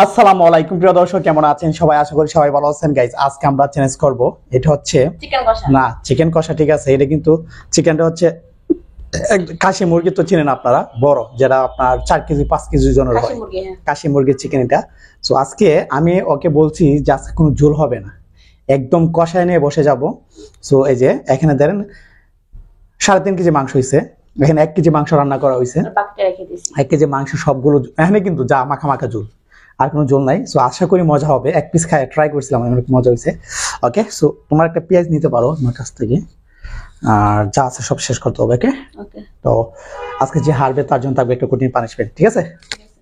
আসসালামু আলাইকুম প্রিয় দর্শক, কেমন আছেন সবাই? আশা করি সবাই ভালো আছেন। গাইস, আজকে আমরা চ্যালেঞ্জ করব। এটা হচ্ছে চিকেন কষা। না, চিকেন কষা ঠিক আছে। এটা কিন্তু চিকেনটা হচ্ছে কাশি মুরগি তো চিনেন আপনারা, বড় যেটা আপনার 4 কেজি 5 কেজির জন্য খাসি হয়, মুরগি, হ্যাঁ। কাশি মুরগির চিকেন এটা। সো আজকে আমি ওকে বলছি যে আজকে কোনো ঝোল হবে না, একদম কষায় নিয়ে বসে যাব। সো এই যে এখানে ধরেন 3.5 কেজি মাংস হয়েছে, এখানে 1 কেজি মাংস রান্না করা হয়েছে, আর বাকিটা রেখে দিছি। 1 কেজি মাংস সবগুলো এখানে কিন্তু যা মাখা মাখা ঝোল, আর কোনো ঝোল নাই। সো আশা করি মজা হবে। এক পিস খাই ট্রাই করছিলাম, অনেক মজা হয়েছে। ওকে, সো তোমার একটা পেঁয়াজ নিতে পারো আমার কাছ থেকে, আর যা আছে সব শেষ করতে হবে। ওকে, ওকে। তো আজকে যে হারবে তার জন্য থাকবে একটা কঠিন পানিশমেন্ট, ঠিক আছে?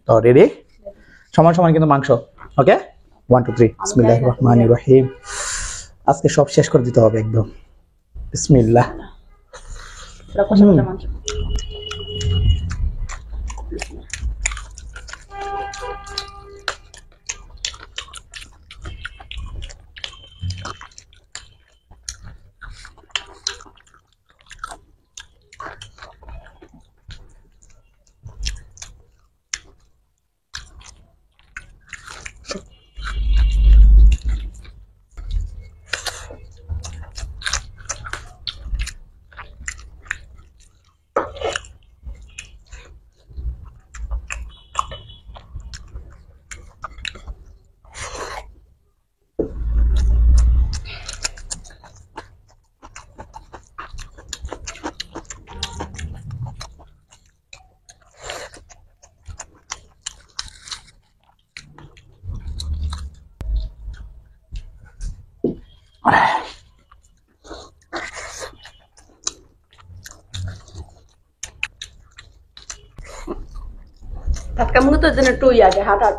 তো রেডি? সমান সমান কিন্তু মাংস। ওকে, 1 2 3 বিসমিল্লাহির রহমানির রহিম। আজকে সব শেষ করে দিতে হবে একদম। বিসমিল্লাহ। কষা কষা মাংস। টাটকা মুরগি তো জন্য টুই আগে হাট হাট।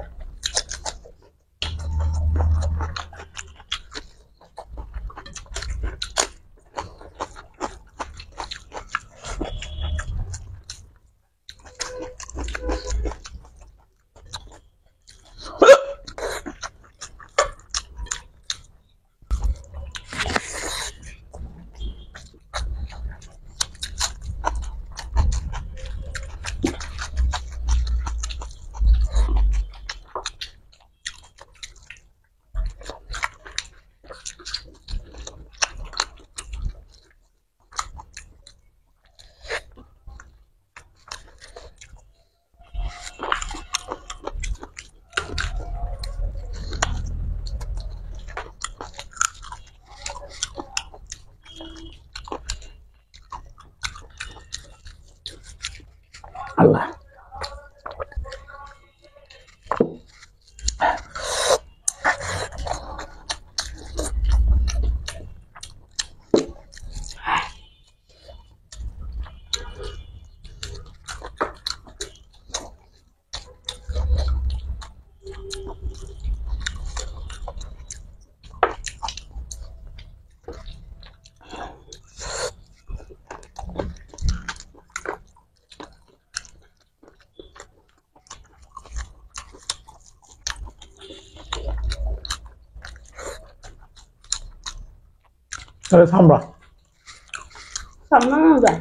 আল্লাহ, তাহলে থামবা। সামনে যায়।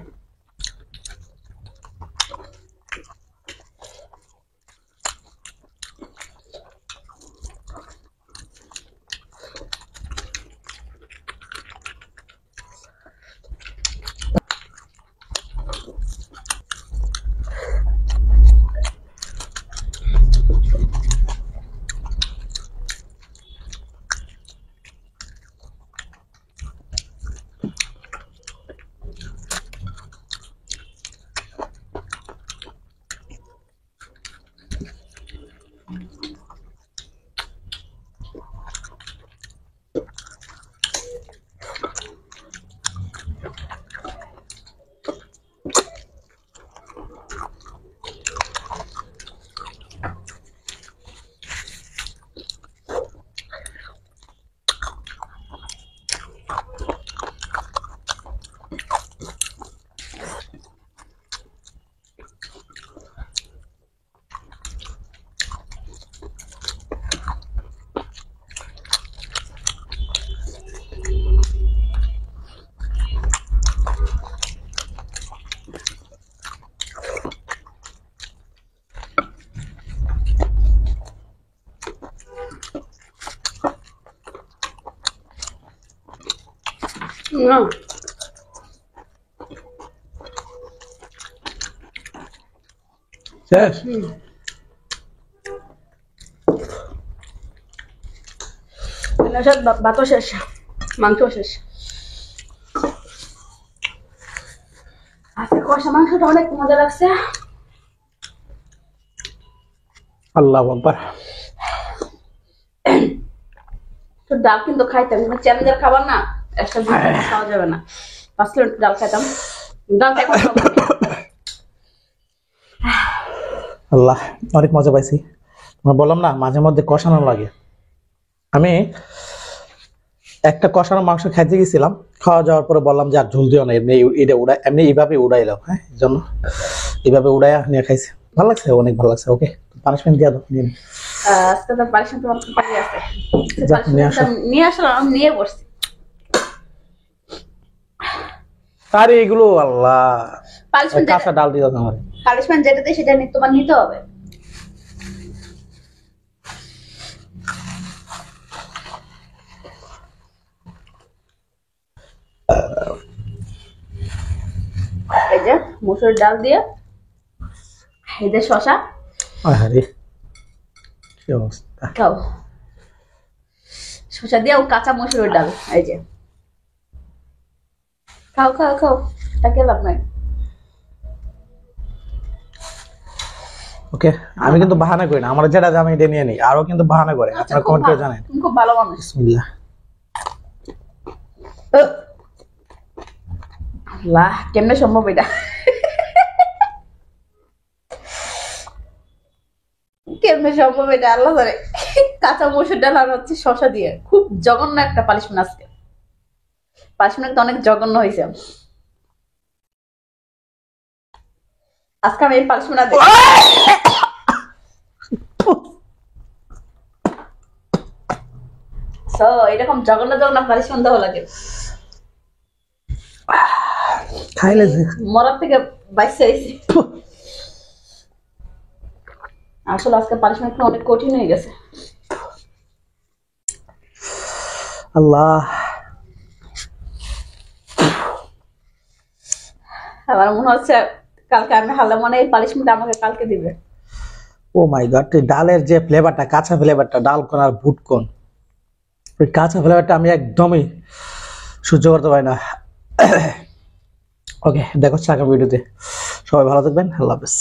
না শেষ ভাতও শেষ, মাংস শেষ। আজকে কষা মাংসটা অনেক মজা লাগছে। আল্লাহু আকবার। তো ডাল কিন্তু খাইতাম, চ্যালেঞ্জের খাবার না, একটা খাওয়া যাবে না। 5 কিলো ডাল খাইতাম, ডালটা এখন খাবো না। আল্লাহ, অনেক মজা পাইছি। আমরা বললাম না মাঝে মধ্যে কষানো লাগে। আমি একটা কষানো মাংস খাইতে গেছিলাম, খাওয়া যাওয়ার পরে বললাম যে আর ঝোল দিও না, এমনি এটা উড়াই, এমনি এইভাবে উড়াইলাম। হ্যাঁ, এই জন্য এইভাবে উড়াইয়া নিয়ে খাইছি। ভালো লাগছে, অনেক ভালো লাগছে। ওকে, পানিশমেন্ট দিয়ে দাও। নিয়ে নাও। আজকে তো পারিশন তোমার পানি আছে, যাক, নিয়ে আসো। নিয়ে আসলাম, আমি নিয়ে বসছি। আরে এগুলো আল্লাহ, পানিশমেন্ট কাঁচা ডাল দিয়ে দাও আমার। পানিশমেন্ট যেটাতে সেটা তোমার নিতে হবে। এই যে মসুর ডাল দিয়ে, এই যে শশা, আরে কি অবস্থা। খাও। শশা দিয়ে ও কাঁচা মসুরের ডাল, এই যে খাও খাও খাও, তাকে লাভ নাই। ওকে, আমি কিন্তু বাহানা করি না, আমার যেটা আমি এটা নিয়ে নিই। আরো কিন্তু বাহানা করে, আপনারা কমেন্ট করে জানেন। তুমি খুব ভালো মানুষ। বিসমিল্লাহ। আল্লাহ, কেমনে সম্ভব এটা? কেমনে সম্ভব এটা আল্লাহ জানে। কাঁচা মসুর ডাল আর হচ্ছে শশা দিয়ে, খুব জঘন্য একটা পানিশমেন্ট আজকে। পানিশমেন্ট অনেক জঘন্য হয়েছে। আজকে আমি এই পানিশমেন্ট আর দেখি। So, এরকম জঘন্য জঘন্য পানিশমেন্ট দেওয়া লাগে। খাইলে মরার থেকে বাইসে আইছি। আসলে আজকে পানিশমেন্ট অনেক কঠিন হয়ে গেছে। আল্লাহ, আমার মনে হচ্ছে কালকে আমি হারলে মনে এই পানিশমেন্ট আমাকে কালকে দিবে। ও মাই গড, ডালের যে ফ্লেভারটা, কাঁচা ফ্লেভারটা, ডাল কোন আর বুট কোন, ওই কাঁচা ফ্লেভারটা আমি একদমই সহ্য করতে পারি না। ওকে, দেখো আগামী ভিডিওতে। সবাই ভালো থাকবেন, আল্লাহ হাফেজ।